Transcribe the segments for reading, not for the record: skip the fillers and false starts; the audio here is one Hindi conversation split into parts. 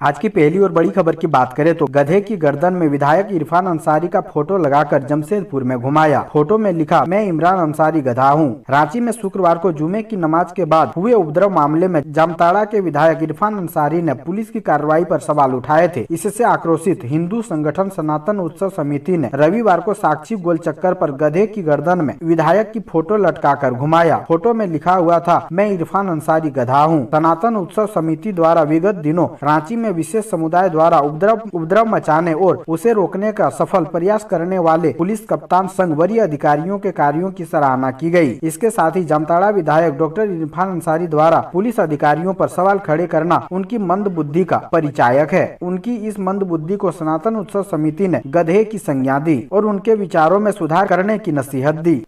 आज की पहली और बड़ी खबर की बात करें तो गधे की गर्दन में विधायक इरफान अंसारी का फोटो लगाकर जमशेदपुर में घुमाया। फोटो में लिखा, मैं इमरान अंसारी गधा हूं। रांची में शुक्रवार को जुमे की नमाज के बाद हुए उपद्रव मामले में जामताड़ा के विधायक इरफान अंसारी ने पुलिस की कार्रवाई पर सवाल उठाए थे। इससे आक्रोशित हिंदू संगठन सनातन उत्सव समिति ने रविवार को साक्षी गोल चक्कर पर गधे की गर्दन में विधायक की फोटो लटकाकर घुमाया। फोटो में लिखा हुआ था, मैं इरफान अंसारी गधा हूँ। सनातन उत्सव समिति द्वारा विगत दिनों रांची में विशेष समुदाय द्वारा उपद्रव मचाने और उसे रोकने का सफल प्रयास करने वाले पुलिस कप्तान संघ वरीय अधिकारियों के कार्यों की सराहना की गई। इसके साथ ही जामताड़ा विधायक डॉक्टर इरफान अंसारी द्वारा पुलिस अधिकारियों पर सवाल खड़े करना उनकी मंद बुद्धि का परिचायक है। उनकी इस मंद बुद्धि को सनातन उत्सव समिति ने गधे की संज्ञा दी और उनके विचारों में सुधार करने की नसीहत दी।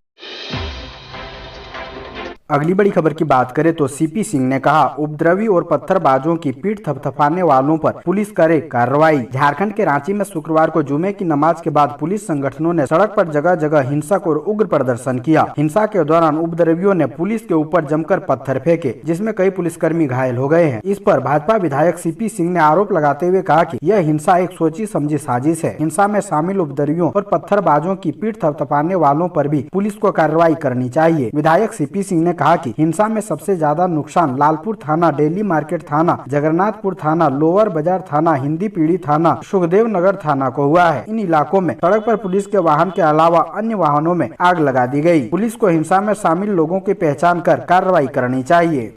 अगली बड़ी खबर की बात करें तो सीपी सिंह ने कहा, उपद्रवी और पत्थरबाजों की पीठ थपथपाने वालों पर पुलिस करे कार्रवाई। झारखंड के रांची में शुक्रवार को जुमे की नमाज के बाद पुलिस संगठनों ने सड़क पर जगह जगह हिंसक और उग्र प्रदर्शन किया। हिंसा के दौरान उपद्रवियों ने पुलिस के ऊपर जमकर पत्थर फेंके, जिसमें कई पुलिसकर्मी घायल हो गए हैं। इस पर भाजपा विधायक सीपी सिंह ने आरोप लगाते हुए कहा कि यह हिंसा एक सोची समझी साजिश है। हिंसा में शामिल उपद्रवियों और पत्थरबाजों की पीठ थपथपाने वालों पर भी पुलिस को कार्रवाई करनी चाहिए। विधायक सीपी सिंह ने कहा कि हिंसा में सबसे ज्यादा नुकसान लालपुर थाना, डेली मार्केट थाना, जगन्नाथपुर थाना, लोअर बाजार थाना, हिंदी पीढ़ी थाना, सुखदेव नगर थाना को हुआ है। इन इलाकों में सड़क पर पुलिस के वाहन के अलावा अन्य वाहनों में आग लगा दी गई। पुलिस को हिंसा में शामिल लोगों की पहचान कर कार्रवाई करनी चाहिए।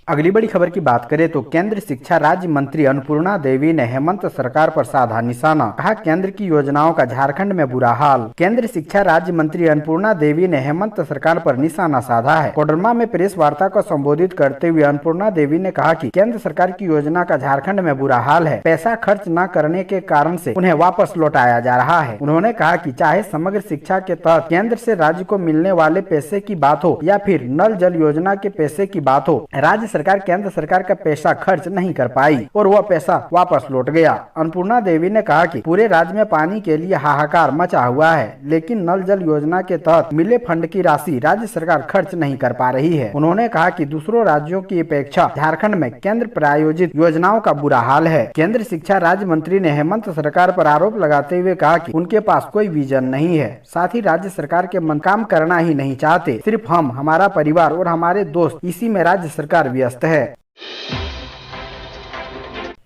अगली बड़ी खबर की बात करें तो केंद्र शिक्षा राज्य मंत्री अन्नपूर्णा देवी ने हेमंत सरकार पर साधा निशाना। कहा, केंद्र की योजनाओं का झारखंड में बुरा हाल। केंद्र शिक्षा राज्य मंत्री अन्नपूर्णा देवी ने हेमंत सरकार पर निशाना साधा है। कोडरमा में प्रेस वार्ता को संबोधित करते हुए अन्नपूर्णा देवी ने कहा कि केंद्र सरकार की योजना का झारखंड में बुरा हाल है। पैसा खर्च न करने के कारण से उन्हें वापस लौटाया जा रहा है। उन्होंने कहा कि चाहे समग्र शिक्षा के तहत केंद्र से राज्य को मिलने वाले पैसे की बात हो या फिर नल जल योजना के पैसे की बात हो, राज्य सरकार केंद्र सरकार का पैसा खर्च नहीं कर पाई और वह पैसा वापस लौट गया। अन्नपूर्णा देवी ने कहा कि पूरे राज्य में पानी के लिए हाहाकार मचा हुआ है, लेकिन नल जल योजना के तहत मिले फंड की राशि राज्य सरकार खर्च नहीं कर पा रही है। उन्होंने कहा कि दूसरों राज्यों की अपेक्षा झारखंड में केंद्र प्रायोजित योजनाओं का बुरा हाल है। केंद्र शिक्षा राज्य मंत्री ने हेमंत सरकार पर आरोप लगाते हुए कहा कि उनके पास कोई विजन नहीं है, साथ ही राज्य सरकार के मन काम करना ही नहीं चाहते। सिर्फ हम, हमारा परिवार और हमारे दोस्त, इसी में राज्य सरकार व्यस्त है।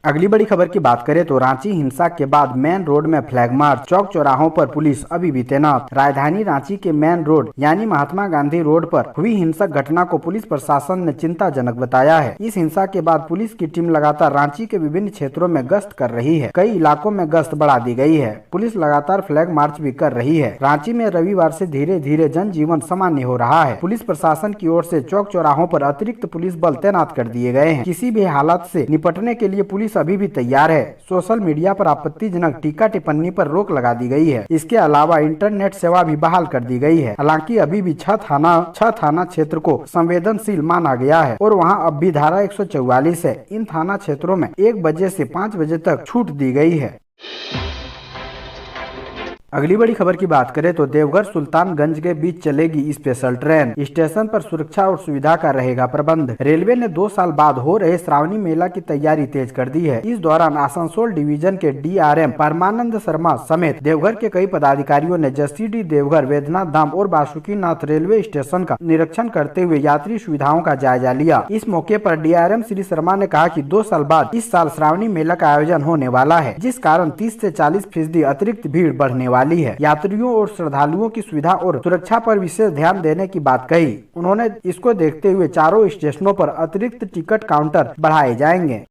अगली बड़ी खबर की बात करें तो रांची हिंसा के बाद मेन रोड में फ्लैग मार्च, चौक चौराहों पर पुलिस अभी भी तैनात। राजधानी रांची के मेन रोड यानी महात्मा गांधी रोड पर हुई हिंसक घटना को पुलिस प्रशासन ने चिंताजनक बताया है। इस हिंसा के बाद पुलिस की टीम लगातार रांची के विभिन्न क्षेत्रों में गश्त कर रही है। कई इलाकों में गश्त बढ़ा दी गई है। पुलिस लगातार फ्लैग मार्च भी कर रही है। रांची में रविवार से धीरे धीरे जनजीवन सामान्य हो रहा है। पुलिस प्रशासन की ओर से चौक चौराहों पर अतिरिक्त पुलिस बल तैनात कर दिए गए हैं। किसी भी हालात से निपटने के लिए पुलिस अभी भी तैयार है। सोशल मीडिया पर आपत्तिजनक टीका टिप्पणी पर रोक लगा दी गई है। इसके अलावा इंटरनेट सेवा भी बहाल कर दी गई है। हालांकि अभी भी छह थाना क्षेत्र को संवेदनशील माना गया है और वहां अब भी धारा 144 है। इन थाना क्षेत्रों में 1 बजे से 5 बजे तक छूट दी गई है। अगली बड़ी खबर की बात करें तो देवघर सुल्तानगंज के बीच चलेगी स्पेशल ट्रेन। स्टेशन पर सुरक्षा और सुविधा का रहेगा प्रबंध। रेलवे ने 2 साल बाद हो रहे श्रावणी मेला की तैयारी तेज कर दी है। इस दौरान आसनसोल डिवीजन के DRM परमानंद शर्मा समेत देवघर के कई पदाधिकारियों ने जसीडीह, देवघर, वैद्यनाथ धाम और बासुकीनाथ रेलवे स्टेशन का निरीक्षण करते हुए यात्री सुविधाओं का जायजा लिया। इस मौके पर DRM श्री शर्मा ने कहा कि 2 साल बाद इस साल श्रावणी मेला का आयोजन होने वाला है, जिस कारण 30 से 40% अतिरिक्त भीड़ बढ़ने वाली है। यात्रियों और श्रद्धालुओं की सुविधा और सुरक्षा पर विशेष ध्यान देने की बात कही। उन्होंने इसको देखते हुए चारों स्टेशनों पर अतिरिक्त टिकट काउंटर बढ़ाए जाएंगे।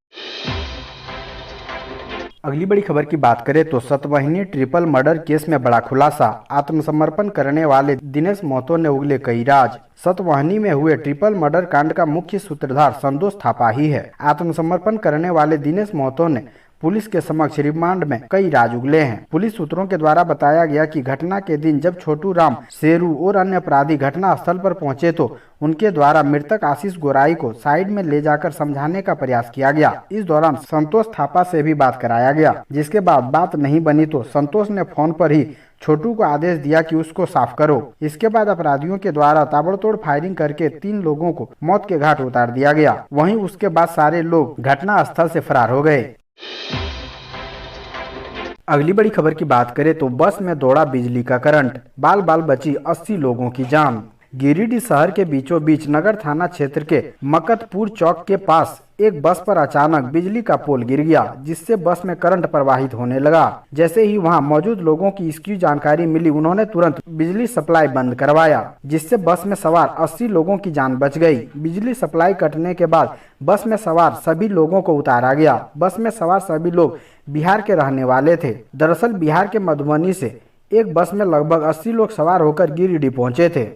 अगली बड़ी खबर की बात करें तो सतवहिनी ट्रिपल मर्डर केस में बड़ा खुलासा। आत्मसमर्पण करने वाले दिनेश महतो ने उगले कई राज। सतवहिनी में हुए ट्रिपल मर्डर कांड का मुख्य सूत्रधार संतोष थापा ही है। आत्मसमर्पण करने वाले दिनेश महतो ने पुलिस के समक्ष रिमांड में कई राज उगले हैं। पुलिस सूत्रों के द्वारा बताया गया कि घटना के दिन जब छोटू राम, शेरू और अन्य अपराधी घटना स्थल पर पहुंचे तो उनके द्वारा मृतक आशीष गोराई को साइड में ले जाकर समझाने का प्रयास किया गया। इस दौरान संतोष थापा से भी बात कराया गया, जिसके बाद बात नहीं बनी तो संतोष ने फोन पर ही छोटू को आदेश दिया कि उसको साफ करो। इसके बाद अपराधियों के द्वारा ताबड़तोड़ फायरिंग करके 3 लोगों को मौत के घाट उतार दिया गया। वहीं उसके बाद सारे लोग घटना स्थल से फरार हो गए। अगली बड़ी खबर की बात करें तो बस में दौड़ा बिजली का करंट, बाल बाल बची 80 लोगों की जान। गिरिडीह शहर के बीचों बीच नगर थाना क्षेत्र के मकतपुर चौक के पास एक बस पर अचानक बिजली का पोल गिर गया, जिससे बस में करंट प्रवाहित होने लगा। जैसे ही वहां मौजूद लोगों की इसकी जानकारी मिली, उन्होंने तुरंत बिजली सप्लाई बंद करवाया, जिससे बस में सवार 80 लोगों की जान बच गई। बिजली सप्लाई कटने के बाद बस में सवार सभी लोगों को उतारा गया। बस में सवार सभी लोग बिहार के रहने वाले थे। दरअसल बिहार के मधुबनी से एक बस में लगभग 80 लोग सवार होकर गिरिडीह पहुंचे थे।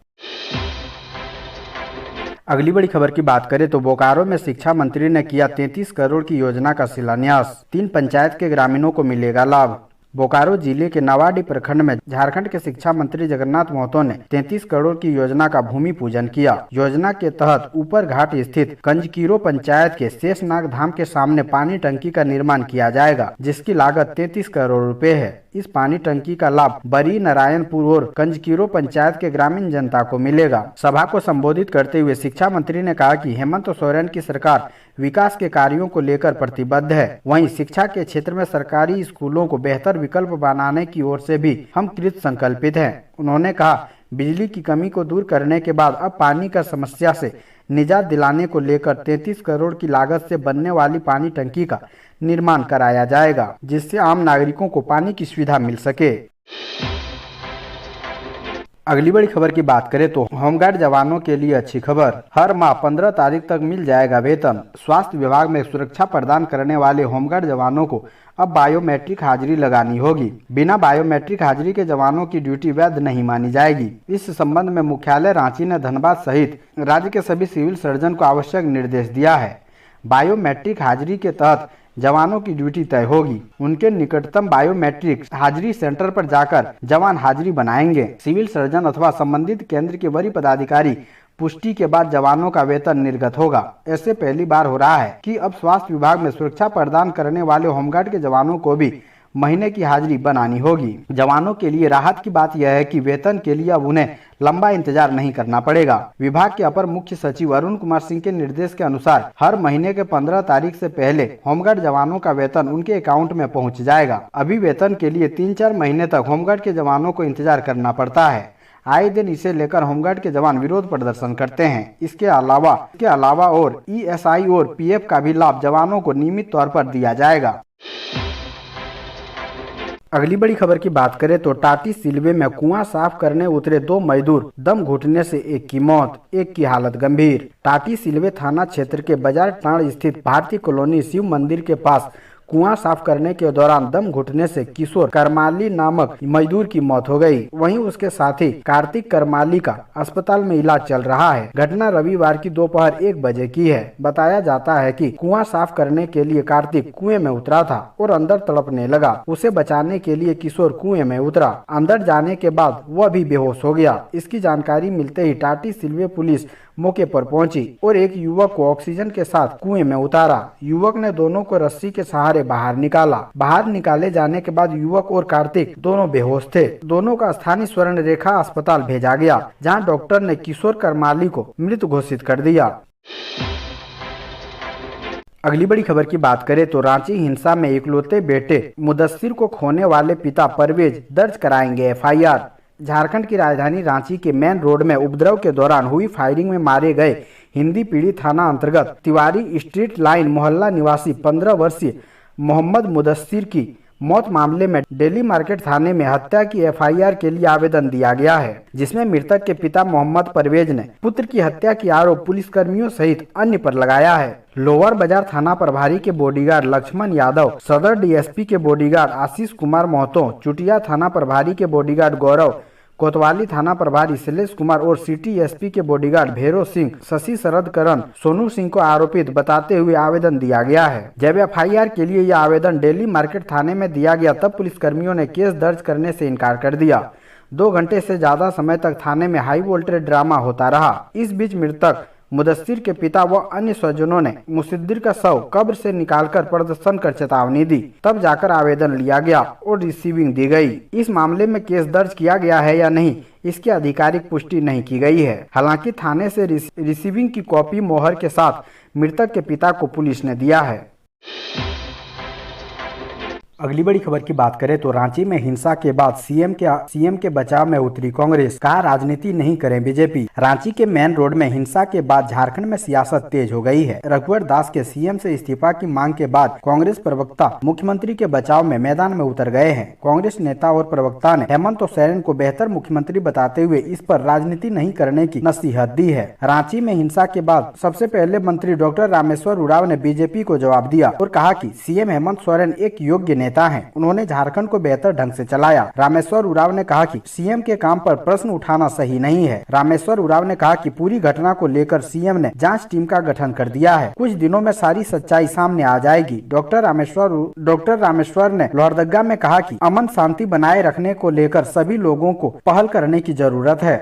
अगली बड़ी खबर की बात करें तो बोकारो में शिक्षा मंत्री ने किया 33 करोड़ की योजना का शिलान्यास, 3 पंचायत के ग्रामीणों को मिलेगा लाभ। बोकारो जिले के नवाडी प्रखंड में झारखंड के शिक्षा मंत्री जगन्नाथ महतो ने 33 करोड़ की योजना का भूमि पूजन किया। योजना के तहत ऊपर घाट स्थित कंजकीरो पंचायत के शेषनाग धाम के सामने पानी टंकी का निर्माण किया जाएगा, जिसकी लागत 33 करोड़ रुपए है। इस पानी टंकी का लाभ बरी नारायणपुर और कंजकीरो पंचायत के ग्रामीण जनता को मिलेगा। सभा को संबोधित करते हुए शिक्षा मंत्री ने कहा कि हेमंत सोरेन की सरकार विकास के कार्यों को लेकर प्रतिबद्ध है। वहीं शिक्षा के क्षेत्र में सरकारी स्कूलों को बेहतर विकल्प बनाने की ओर से भी हम कृत संकल्पित हैं। उन्होंने कहा, बिजली की कमी को दूर करने के बाद अब पानी का समस्या से निजात दिलाने को लेकर 33 करोड़ की लागत से बनने वाली पानी टंकी का निर्माण कराया जाएगा, जिससे आम नागरिकों को पानी की सुविधा मिल सके। अगली बड़ी खबर की बात करें तो होमगार्ड जवानों के लिए अच्छी खबर, हर माह 15 तारीख तक मिल जाएगा वेतन। स्वास्थ्य विभाग में सुरक्षा प्रदान करने वाले होमगार्ड जवानों को अब बायोमेट्रिक हाजिरी लगानी होगी। बिना बायोमेट्रिक हाजिरी के जवानों की ड्यूटी वैध नहीं मानी जाएगी। इस संबंध में मुख्यालय रांची ने धनबाद सहित राज्य के सभी सिविल सर्जन को आवश्यक निर्देश दिया है। बायोमेट्रिक हाजिरी के तहत जवानों की ड्यूटी तय होगी। उनके निकटतम बायोमेट्रिक हाजिरी सेंटर पर जाकर जवान हाजिरी बनाएंगे। सिविल सर्जन अथवा संबंधित केंद्र के वरीय पदाधिकारी पुष्टि के बाद जवानों का वेतन निर्गत होगा। ऐसे पहली बार हो रहा है कि अब स्वास्थ्य विभाग में सुरक्षा प्रदान करने वाले होमगार्ड के जवानों को भी महीने की हाजिरी बनानी होगी। जवानों के लिए राहत की बात यह है कि वेतन के लिए अब उन्हें लंबा इंतजार नहीं करना पड़ेगा। विभाग के अपर मुख्य सचिव अरुण कुमार सिंह के निर्देश के अनुसार हर महीने के 15 तारीख से पहले होमगार्ड जवानों का वेतन उनके अकाउंट में पहुंच जाएगा। अभी वेतन के लिए 3-4 महीने तक होमगार्ड के जवानों को इंतजार करना पड़ता है। आए दिन इसे लेकर होमगार्ड के जवान विरोध प्रदर्शन करते हैं। इसके अलावा और ESI और PF का भी लाभ जवानों को नियमित तौर पर दिया जाएगा। अगली बड़ी खबर की बात करें तो टाटी सिलवे में कुआं साफ करने उतरे 2 मजदूर, दम घुटने से एक की मौत, एक की हालत गंभीर। टाटी सिलवे थाना क्षेत्र के बाजार टांड़ स्थित भारतीय कॉलोनी शिव मंदिर के पास कुआं साफ करने के दौरान दम घुटने से किशोर करमाली नामक मजदूर की मौत हो गई। वहीं उसके साथी कार्तिक करमाली का अस्पताल में इलाज चल रहा है। घटना रविवार की दोपहर 1 बजे की है। बताया जाता है कि कुआं साफ करने के लिए कार्तिक कुएं में उतरा था और अंदर तड़पने लगा। उसे बचाने के लिए किशोर कुएं में उतरा। अंदर जाने के बाद वह भी बेहोश हो गया। इसकी जानकारी मिलते ही टाटी सिलवे पुलिस मौके पर पहुंची और एक युवक को ऑक्सीजन के साथ कुएं में उतारा। युवक ने दोनों को रस्सी के सहारे बाहर निकाला। बाहर निकाले जाने के बाद युवक और कार्तिक दोनों बेहोश थे। दोनों का स्थानीय स्वर्ण रेखा अस्पताल भेजा गया, जहां डॉक्टर ने किशोर करमाली को मृत घोषित कर दिया। अगली बड़ी खबर की बात करें तो रांची हिंसा में इकलौते बेटे मुदस्सिर को खोने वाले पिता परवेज दर्ज कराएंगे FIR। झारखंड की राजधानी रांची के मेन रोड में उपद्रव के दौरान हुई फायरिंग में मारे गए हिंदी पीढ़ी थाना अंतर्गत तिवारी स्ट्रीट लाइन मोहल्ला निवासी 15 वर्षीय मोहम्मद मुदस्सिर की मौत मामले में डेली मार्केट थाने में हत्या की FIR के लिए आवेदन दिया गया है, जिसमें मृतक के पिता मोहम्मद परवेज ने पुत्र की हत्या की आरोप पुलिसकर्मियों सहित अन्य पर लगाया है। लोअर बाजार थाना प्रभारी के बॉडीगार्ड लक्ष्मण यादव, सदर DSP के बॉडीगार्ड आशीष कुमार महतो, चुटिया थाना प्रभारी के बॉडीगार्ड गौरव कोतवाली थाना प्रभारी शैलेश कुमार और सिटी एसपी के बॉडीगार्ड भैरव सिंह, शशि शरद करण, सोनू सिंह को आरोपित बताते हुए आवेदन दिया गया है। जब एफआईआर के लिए यह आवेदन दिल्ली मार्केट थाने में दिया गया तब पुलिसकर्मियों ने केस दर्ज करने से इनकार कर दिया। 2 घंटे से ज्यादा समय तक थाने में हाई वोल्टेज ड्रामा होता रहा। इस बीच मृतक मुदस्सिर के पिता व अन्य स्वजनों ने मुसद्दिर का शव कब्र से निकालकर प्रदर्शन कर चेतावनी दी, तब जाकर आवेदन लिया गया और रिसीविंग दी गई। इस मामले में केस दर्ज किया गया है या नहीं, इसकी आधिकारिक पुष्टि नहीं की गई है। हालांकि थाने से रिसीविंग की कॉपी मोहर के साथ मृतक के पिता को पुलिस ने दिया है। अगली बड़ी खबर की बात करें तो रांची में हिंसा के बाद सीएम के बचाव में उतरी कांग्रेस, कहा राजनीति नहीं करें बीजेपी। रांची के मेन रोड में हिंसा के बाद झारखंड में सियासत तेज हो गई है। रघुवर दास के सीएम से इस्तीफा की मांग के बाद कांग्रेस प्रवक्ता मुख्यमंत्री के बचाव में मैदान में उतर गए हैं। कांग्रेस नेता और प्रवक्ता ने हेमंत सोरेन को बेहतर मुख्यमंत्री बताते हुए इस पर राजनीति नहीं करने की नसीहत दी है। रांची में हिंसा के बाद सबसे पहले मंत्री डॉक्टर रामेश्वर उरांव ने बीजेपी को जवाब दिया और कहा कि सीएम हेमंत सोरेन एक योग्य नेता हैं। उन्होंने झारखंड को बेहतर ढंग से चलाया। रामेश्वर उरांव ने कहा कि सीएम के काम पर प्रश्न उठाना सही नहीं है। रामेश्वर उरांव ने कहा कि पूरी घटना को लेकर सीएम ने जांच टीम का गठन कर दिया है। कुछ दिनों में सारी सच्चाई सामने आ जाएगी। डॉक्टर रामेश्वर ने लोहरदगा में कहा कि अमन शांति बनाए रखने को लेकर सभी लोगों को पहल करने की जरूरत है।